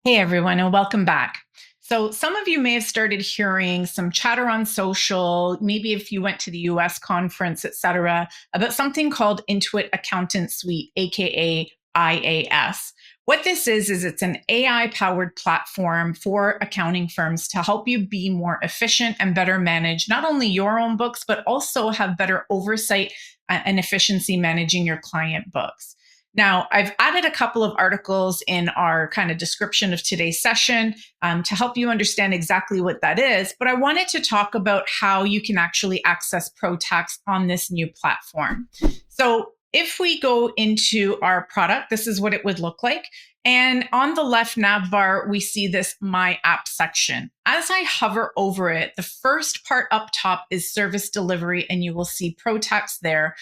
Hey everyone, and welcome back. So, some of you may have started hearing some chatter on social, maybe if you went to the US conference, etc., about something called Intuit Accountant Suite, aka IAS. What this is it's an AI powered platform for accounting firms to help you be more efficient and better manage not only your own books, but also have better oversight and efficiency managing your client books. Now, I've added a couple of articles in our kind of description of today's session to help you understand exactly what that is. But I wanted to talk about how you can actually access ProTax on this new platform. So, if we go into our product, this is what it would look like. And on the left nav bar, we see this My App section. As I hover over it, the first part up top is service delivery, and you will see ProTax there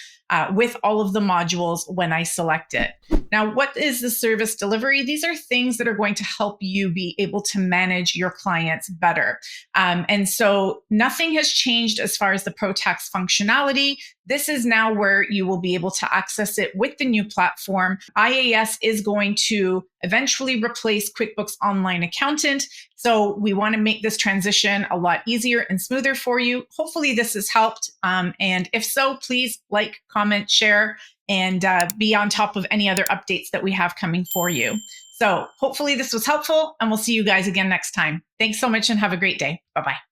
with all of the modules when I select it. Now, what is the service delivery? These are things that are going to help you be able to manage your clients better. And so nothing has changed as far as the ProTax functionality. This is now where you will be able to access it with the new platform. IAS is going to eventually replace QuickBooks Online Accountant. So we want to make this transition a lot easier and smoother for you. Hopefully this has helped. And if so, please like, comment, share, and be on top of any other updates that we have coming for you. So hopefully this was helpful, and we'll see you guys again next time. Thanks so much and have a great day. Bye-bye.